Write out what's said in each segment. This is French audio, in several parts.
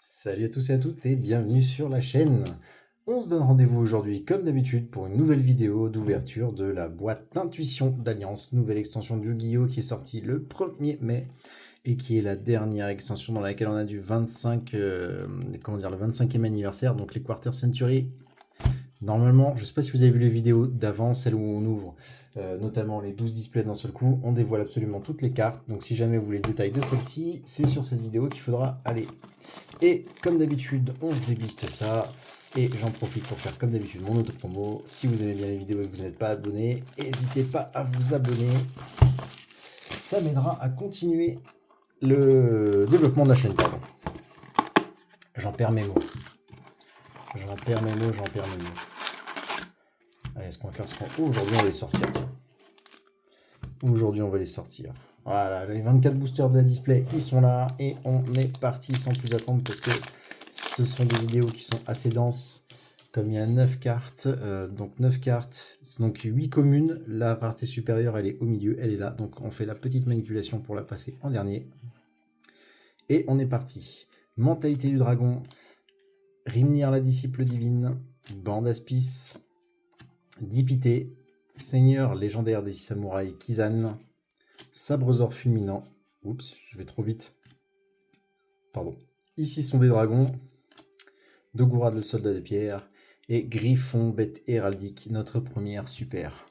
Salut à tous et à toutes et bienvenue sur la chaîne. On se donne rendez-vous aujourd'hui comme d'habitude pour une nouvelle vidéo d'ouverture de la boîte d'intuition d'Alliance, nouvelle extension du Yu-Gi-Oh qui est sortie le 1er mai et qui est la dernière extension dans laquelle on a du 25, le 25e anniversaire, donc les Quarter Century. Normalement, je ne sais pas si vous avez vu les vidéos d'avant, celles où on ouvre notamment les 12 displays d'un seul coup, on dévoile absolument toutes les cartes, donc si jamais vous voulez le détail de celle-ci, c'est sur cette vidéo qu'il faudra aller. Et comme d'habitude, on se débliste ça. Et j'en profite pour faire comme d'habitude mon auto-promo. Si vous aimez bien les vidéos et que vous n'êtes pas abonné, n'hésitez pas à vous abonner. Ça m'aidera à continuer le développement de la chaîne. Pardon. J'en perds mes mots. J'en perds mes mots. Allez, ce qu'on va faire, aujourd'hui on va les sortir. Tiens. Aujourd'hui on va les sortir. Voilà, les 24 boosters de la display, ils sont là. Et on est parti sans plus attendre parce que ce sont des vidéos qui sont assez denses. Comme il y a 9 cartes, donc 9 cartes, donc 8 communes, la rareté supérieure elle est au milieu, elle est là, donc on fait la petite manipulation pour la passer en dernier. Et on est parti. Mentalité du dragon, Rimnir la disciple divine, Bande Aspis, Dipité, Seigneur légendaire des 6 samouraïs Kizan, Sabrezor fulminant, oups, je vais trop vite, pardon. Ici sont des dragons, Dogura le soldat de pierre, et Griffon, bête héraldique, notre première super.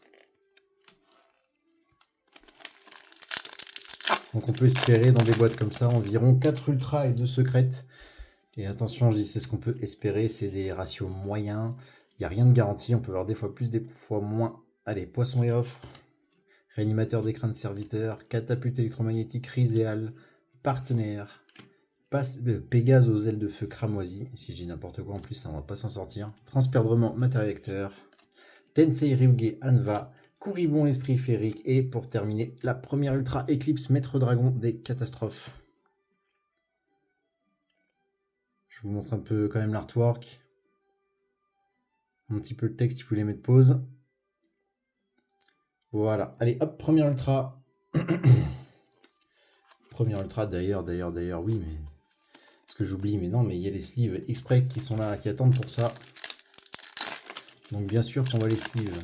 Donc on peut espérer dans des boîtes comme ça environ 4 ultras et 2 secrètes. Et attention, je dis c'est ce qu'on peut espérer, c'est des ratios moyens. Il n'y a rien de garanti, on peut avoir des fois plus, des fois moins. Allez, poisson et offre, réanimateur d'écran de serviteur, catapulte électromagnétique Riséal, partenaire, Pégase aux ailes de feu cramoisi, si je dis n'importe quoi en plus ça ne va pas s'en sortir, transperdrement matériacteur, Tensei Ryuge Anva, Kuribon esprit féerique et pour terminer la première ultra éclipse maître dragon des catastrophes. Je vous montre un peu quand même l'artwork, un petit peu le texte si vous voulez mettre pause. Voilà, allez hop, première ultra. Première ultra d'ailleurs, oui mais... Ce que j'oublie, mais non, mais il y a les sleeves exprès qui sont là, qui attendent pour ça. Donc bien sûr qu'on va les sleeves.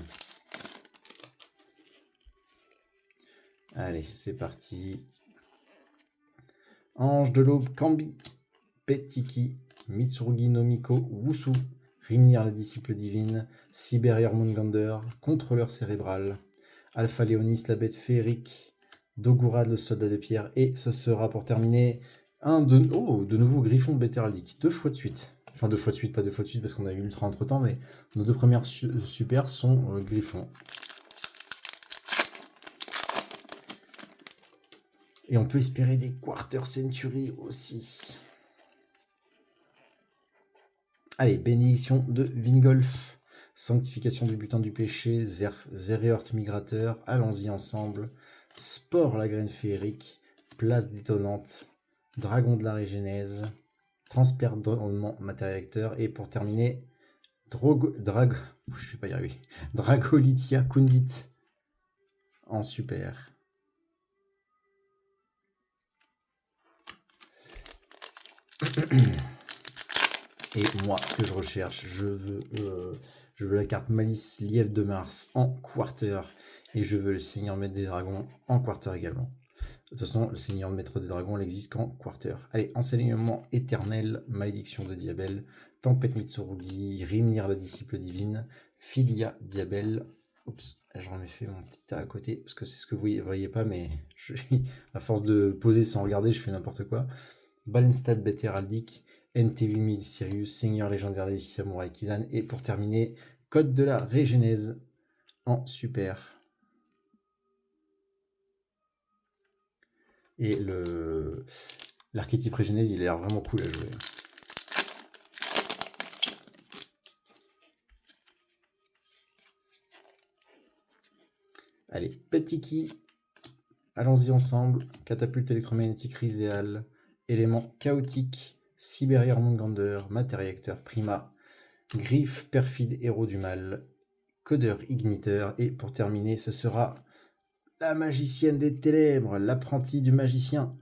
Allez, c'est parti. Ange de l'aube, Kambi, Petiki, Mitsurugi no Miko, Wusu, Rimnir la disciple divine, Cyber Mungander, Contrôleur cérébral, Alpha Léonis la bête féerique, Dogurad le soldat de pierre, et ça sera pour terminer de nouveau Griffon bête héraldique, 2 fois de suite. Enfin 2 fois de suite, pas 2 fois de suite parce qu'on a eu l'ultra entre temps, mais nos 2 premières super sont Griffon. Et on peut espérer des Quarter Century aussi. Allez, bénédiction de Vingolf, sanctification du butin du péché, Zéréorte migrateur, allons-y ensemble, Spore la graine féerique, place détonnante, dragon de la régénèse, transperdement matériacteur, et pour terminer, je vais pas y arriver, Dragolitia Kundit en super. Et moi, ce que je recherche, je veux la carte Malice Lièvre de Mars en quarter. Et je veux le Seigneur Maître des Dragons en quarter également. De toute façon, le Seigneur Maître des Dragons n'existe qu'en quarter. Allez, Enseignement éternel, Malédiction de Diabel, Tempête Mitsurugi, Rimnir la disciple divine, Filia Diabel. Oups, j'en ai fait mon petit A à côté, parce que c'est ce que vous ne voyez pas, mais à force de poser sans regarder, je fais n'importe quoi. Balenstad bête héraldique, NTV 1000 Sirius, Seigneur légendaire des 6 samouraïs Kizan, et pour terminer, Code de la Régénèse en super. Et l'archétype Régénèse, il a l'air vraiment cool à jouer. Allez, petit qui, allons-y ensemble. Catapulte électromagnétique Riséal, élément chaotique, Cyber Mungander, matériacteur Prima, Griffe perfide héros du mal, Codeur igniteur, et pour terminer, ce sera la magicienne des ténèbres, l'apprenti du magicien.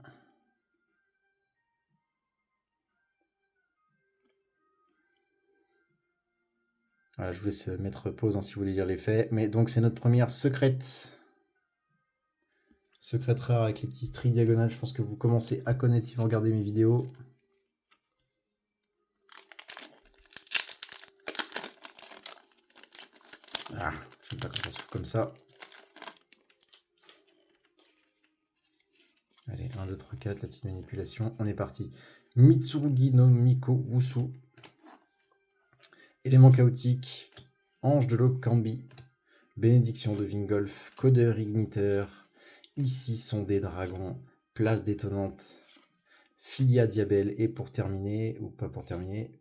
Voilà, je vous laisse mettre pause si vous voulez lire l'effet. Mais donc c'est notre première secrète. Secrète rare avec les petits stries diagonales. Je pense que vous commencez à connaître si vous regardez mes vidéos. Ah, j'aime pas quand ça s'ouvre comme ça. Allez, 1, 2, 3, 4, la petite manipulation. On est parti. Mitsurugi no Miko Wusu. Élément chaotique. Ange de l'Okambi. Bénédiction de Vingolf. Codeur igniteur. Ici sont des dragons. Place détonnante. Filia Diabel. Et pour terminer, ou pas pour terminer,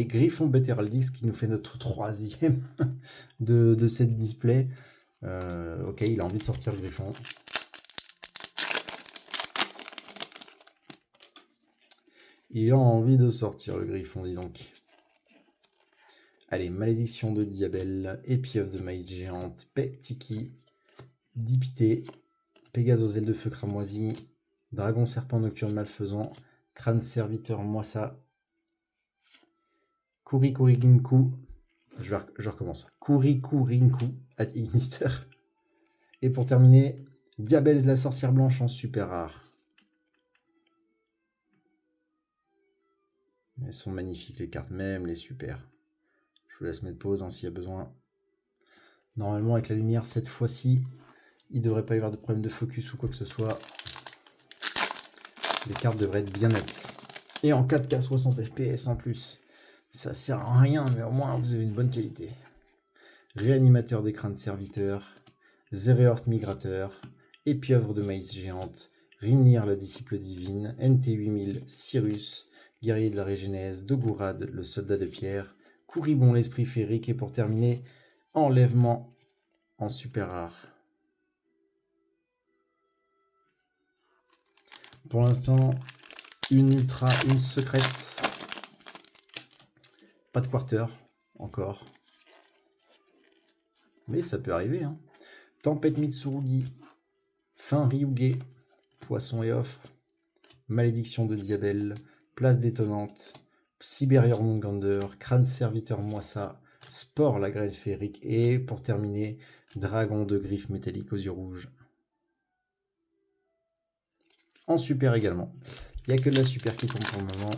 Griffon Beteraldix qui nous fait notre troisième de cette display. Ok, il a envie de sortir le Griffon. Il a envie de sortir le Griffon, dis donc. Allez, Malédiction de Diabel, Épieuvre de maïs géante, Tiki, Dipité, Pégase aux ailes de feu cramoisi, Dragon serpent nocturne malfaisant, Crâne serviteur moissa, Kurikurinku, je recommence, Kurikurinku at Ignister. Et pour terminer, Diabels la sorcière blanche en super rare. Elles sont magnifiques les cartes, même les super. Je vous laisse mettre pause s'il y a besoin. Normalement, avec la lumière, cette fois-ci, il ne devrait pas y avoir de problème de focus ou quoi que ce soit. Les cartes devraient être bien nettes. Et en 4K 60 FPS en plus. Ça sert à rien, mais au moins vous avez une bonne qualité. Réanimateur des crânes serviteurs, Zéréorte migrateur, Épieuvre de maïs géante, Rimnir la disciple divine, NT8000, Cyrus, Guerrier de la Régénèse, Dogurad, le soldat de pierre, Kouribon l'esprit féerique, et pour terminer, Enlèvement en super rare. Pour l'instant, une ultra, une secrète. Pas de quarter, encore. Mais ça peut arriver. Hein. Tempête Mitsurugi, Fin Ryuge, Poisson et offre, Malédiction de Diabel, Place détonnante, Siberior Mungander, Crâne serviteur moissa, Spore la graine féerique, et pour terminer, Dragon de griffes métalliques aux yeux rouges. En super également. Il n'y a que de la super qui tombe pour le moment.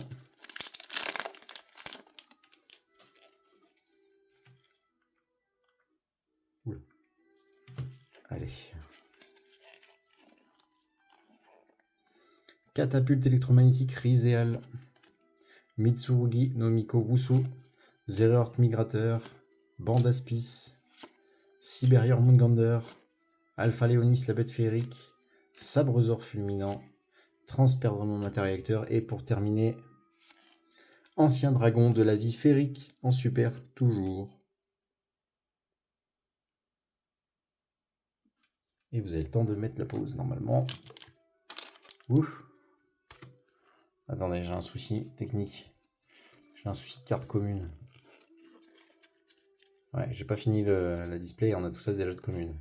Oula. Allez. Catapulte électromagnétique Rizéal. Mitsurugi no Miko Wusu. Zéréorte migrateur. Bandaspis. Siberior Mungander. Alpha Léonis la bête féerique. Sabrezor fulminant. Transperdrament matériacteur. Et pour terminer, Ancien dragon de la vie féerique en super toujours. Et vous avez le temps de mettre la pause normalement. Ouf. Attendez, j'ai un souci technique. J'ai un souci de carte commune. Ouais, j'ai pas fini la display, on a tout ça déjà de commune.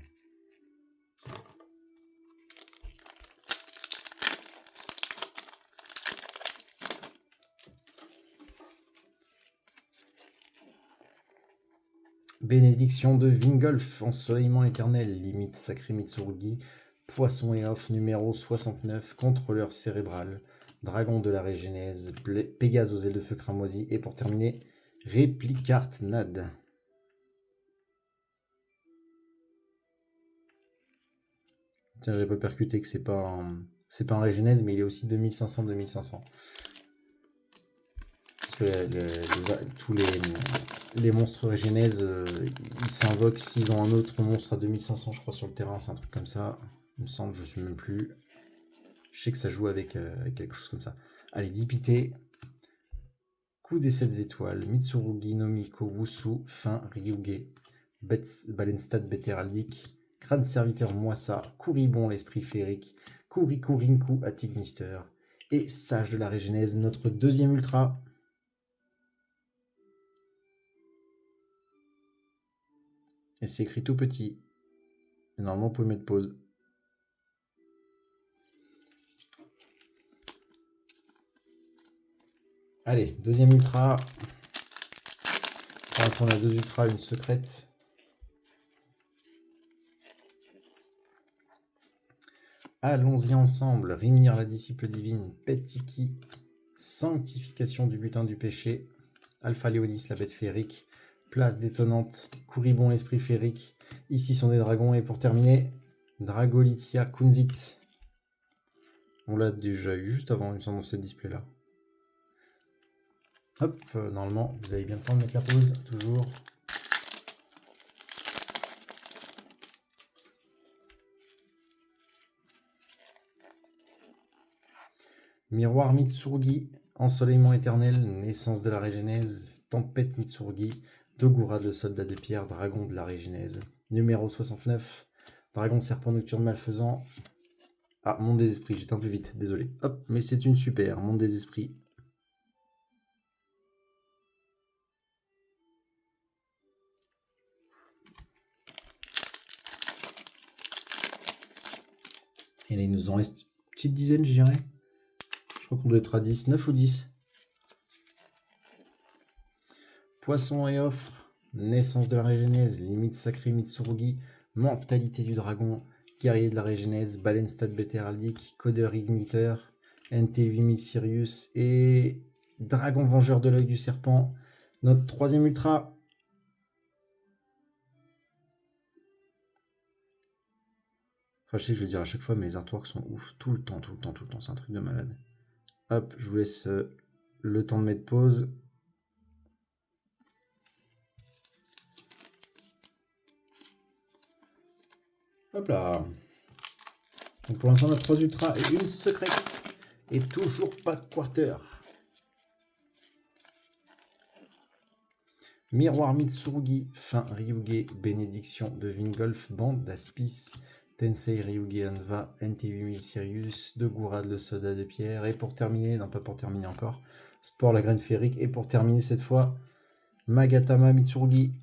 Bénédiction de Vingolf, ensoleillement éternel, limite sacré Mitsurugi, Poisson et off numéro 69, contrôleur cérébral, Dragon de la Régénèse, Pégase aux ailes de feu cramoisi, et pour terminer, Réplicarte Nad. Tiens, j'ai pas percuté que c'est pas un Régénèse, mais il est aussi 2500-2500. Parce que tous les monstres Régénèse, ils s'invoquent s'ils ont un autre monstre à 2500, je crois, sur le terrain, c'est un truc comme ça. Il me semble, je ne sais même plus. Je sais que ça joue avec quelque chose comme ça. Allez, Dipité. Coup des 7 étoiles. Mitsurugi no Miko Wusu. Fin Ryuge. Balenstad Beteraldic. Crâne serviteur moissa. Kouribon l'esprit féerique. Kurikurinku at Ignister. Et Sage de la Régénèse, notre deuxième ultra. Et c'est écrit tout petit. Normalement, vous pouvez mettre pause. Allez, deuxième ultra. Pour l'instant, on a 2 ultras, une secrète. Allons-y ensemble. Rimnir, la disciple divine. Petiki, sanctification du butin du péché. Alpha Léonis, la bête féerique. Place détonnante. Kouribon, l'esprit féerique. Ici sont des dragons. Et pour terminer, Dragolitia Kunzit. On l'a déjà eu juste avant, il me semble, dans ce display-là. Hop, normalement, vous avez bien le temps de mettre la pause, toujours. Miroir Mitsurugi, ensoleillement éternel, naissance de la régénèse, tempête Mitsurugi, Dogura de soldat de pierre, dragon de la régénèse. Numéro 69, dragon serpent nocturne malfaisant. Ah, monde des esprits, j'étais un peu vite, désolé. Hop, mais c'est une super, monde des esprits. Et là, il nous en reste une petite dizaine, je dirais. Je crois qu'on doit être à 10, 9 ou 10. Poisson et offre, naissance de la régénèse, limite sacrée Mitsurugi, mentalité du dragon, guerrier de la régénèse, baleine stade bête héraldique, codeur igniteur, NT8000 Sirius et dragon vengeur de l'œil du serpent. Notre troisième ultra. Enfin, je sais que je vais dire à chaque fois, mais les artworks sont ouf. Tout le temps. C'est un truc de malade. Hop, je vous laisse le temps de mettre pause. Hop là. Donc pour l'instant, on a 3 ultras et une secrète. Et toujours pas de quarter. Miroir Mitsurugi, fin Ryuge, bénédiction de Vingolf, bande d'Aspis, Tensei Ryuge Anva, NT8000 Sirius, Dogura le soldat de pierre. Et pour terminer, non pas pour terminer encore, Sport la graine féerique. Et pour terminer cette fois, Magatama Mitsurugi.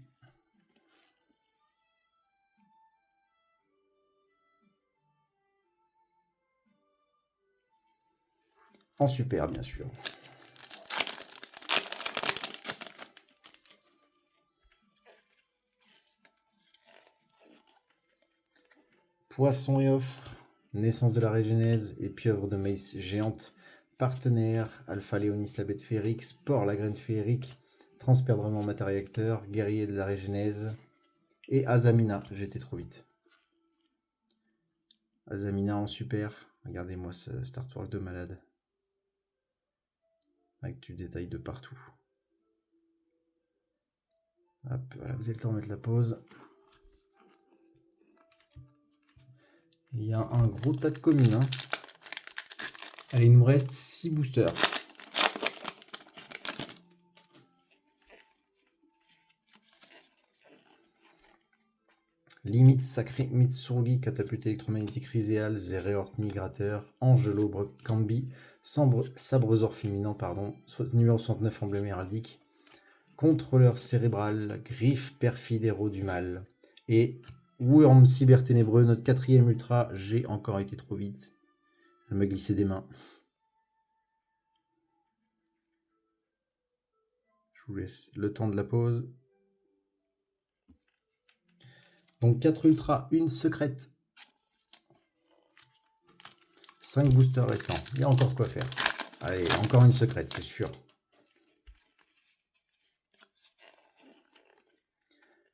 En super, bien sûr. Poisson et offre, naissance de la régénèse et pieuvre de maïs géante, partenaire, Alpha Léonis la bête féerique, Sport la graine féerique, transperdrement matériacteur, guerrier de la régénèse et Azamina, j'étais trop vite. Azamina en super, regardez-moi ce Star Wars de malade. Avec du détail de partout. Hop, voilà, vous avez le temps de mettre la pause. Il y a un gros tas de communes. Hein. Allez, il nous reste 6 boosters. Limite sacrée Mitsurugi, catapulte électromagnétique Riséal, Zéréorte migrateur, Angelo Cambi, Sabrezor fulminant, pardon, numéro 69 emblème héraldique, Contrôleur cérébral, Griffe perfide héros du mal, et Worm cyberténébreux, notre quatrième ultra. J'ai encore été trop vite. Elle m'a glissé des mains. Je vous laisse le temps de la pause. Donc 4 ultras, une secrète. 5 boosters restants. Il y a encore quoi faire. Allez, encore une secrète, c'est sûr.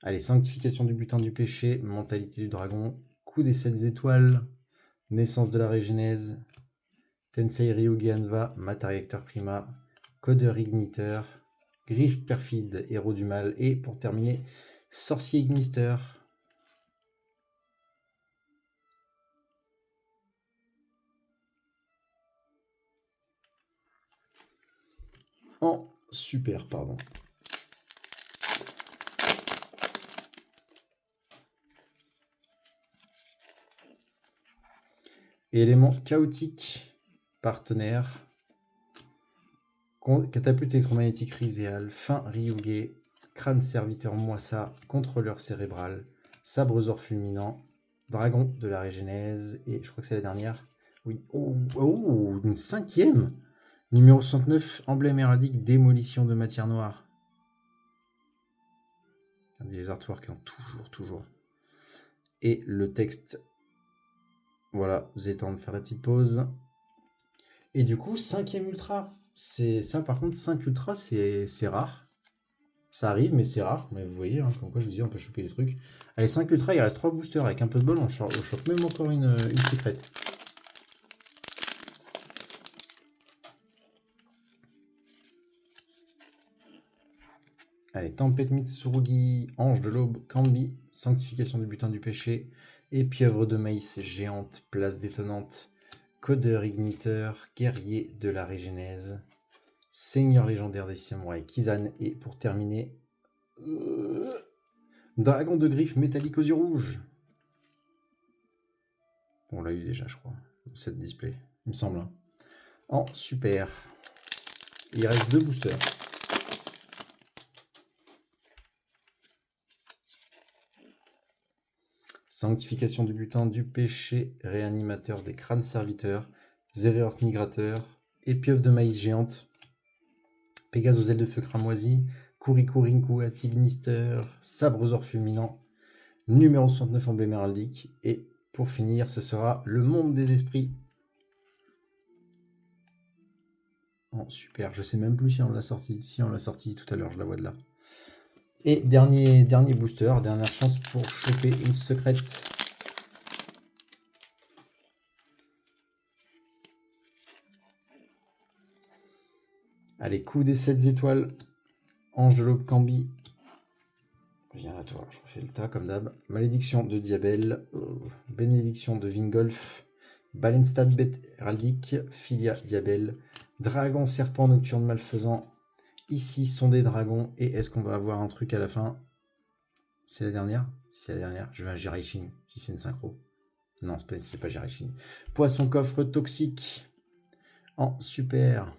Allez, sanctification du butin du péché, mentalité du dragon, coup des 7 étoiles, naissance de la régénèse, Tensei Ryuge Anva, matériacteur prima, codeur igniteur, griffe perfide, héros du mal, et pour terminer, sorcier igniteur. En super, pardon. Élément chaotique, partenaire, catapulte électromagnétique Riséal, fin Ryuge, crâne serviteur Moissa, contrôleur cérébral, sabrezor fulminant, dragon de la régénèse, et je crois que c'est la dernière. Oui, oh, une cinquième. Numéro 69, emblème héraldique, démolition de matière noire. Les artworks, hein, toujours. Et le texte. Voilà, vous avez le temps de faire la petite pause. Et du coup, 5e ultra. C'est ça, par contre, 5 ultra, c'est rare. Ça arrive, mais c'est rare. Mais vous voyez, hein, comme quoi je vous disais, on peut choper des trucs. Allez, 5 ultra, il reste 3 boosters. Avec un peu de bol, on chope même encore une secrète. Allez, Tempête Mitsurugi, Ange de l'Aube, Kambi, Sanctification du butin du péché, et Pieuvre de maïs géante, Place détonnante, Codeur igniteur, Guerrier de la régénèse, Seigneur légendaire des samouraïs, Kizan, et pour terminer, Dragon de griffes métallique aux yeux rouges. On l'a eu déjà, je crois, dans cette display, il me semble. Hein. En super. Il reste 2 boosters. Sanctification du butin du péché, réanimateur des crânes serviteurs, Zéréorth migrateur, Épieuvre de maïs géante, Pégase aux ailes de feu cramoisi, Kurikurinku Atignister, Sabre aux ors fulminants, numéro 69 emblème héraldique, et pour finir, ce sera le monde des esprits. Oh, super, je sais même plus si on l'a sorti. Si on l'a sorti tout à l'heure, je la vois de là. Et dernier booster, dernière chance pour choper une secrète. Allez, coup des 7 étoiles. Ange de l'Aube Kambi. Viens à toi, je refais le tas comme d'hab. Malédiction de Diabel. Bénédiction de Vingolf. Balenstad bête héraldique. Filia Diabel. Dragon serpent nocturne malfaisant. Ici sont des dragons. Et est-ce qu'on va avoir un truc à la fin? C'est la dernière? Si c'est la dernière, je vais à Jiraishin. Si c'est une synchro. Non, c'est pas Jiraishin. Poisson coffre toxique. En super.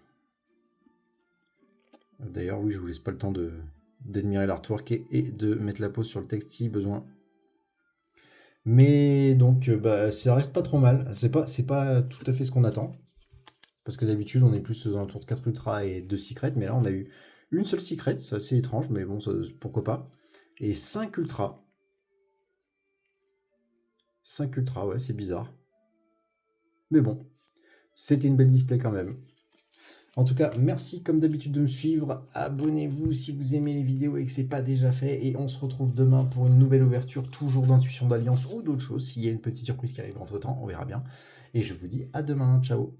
D'ailleurs, oui, je vous laisse pas le temps d'admirer l'artwork et de mettre la pause sur le texte si besoin. Mais donc, ça reste pas trop mal. C'est pas tout à fait ce qu'on attend. Parce que d'habitude, on est plus aux alentours de 4 ultras et 2 secrets. Mais là, on a eu une seule secret. C'est assez étrange, mais bon, pourquoi pas. Et 5 ultras. 5 ultras, ouais, c'est bizarre. Mais bon, c'était une belle display quand même. En tout cas, merci comme d'habitude de me suivre. Abonnez-vous si vous aimez les vidéos et que ce n'est pas déjà fait. Et on se retrouve demain pour une nouvelle ouverture, toujours d'Intuition d'Alliance ou d'autres choses. S'il y a une petite surprise qui arrive entre temps, on verra bien. Et je vous dis à demain. Ciao.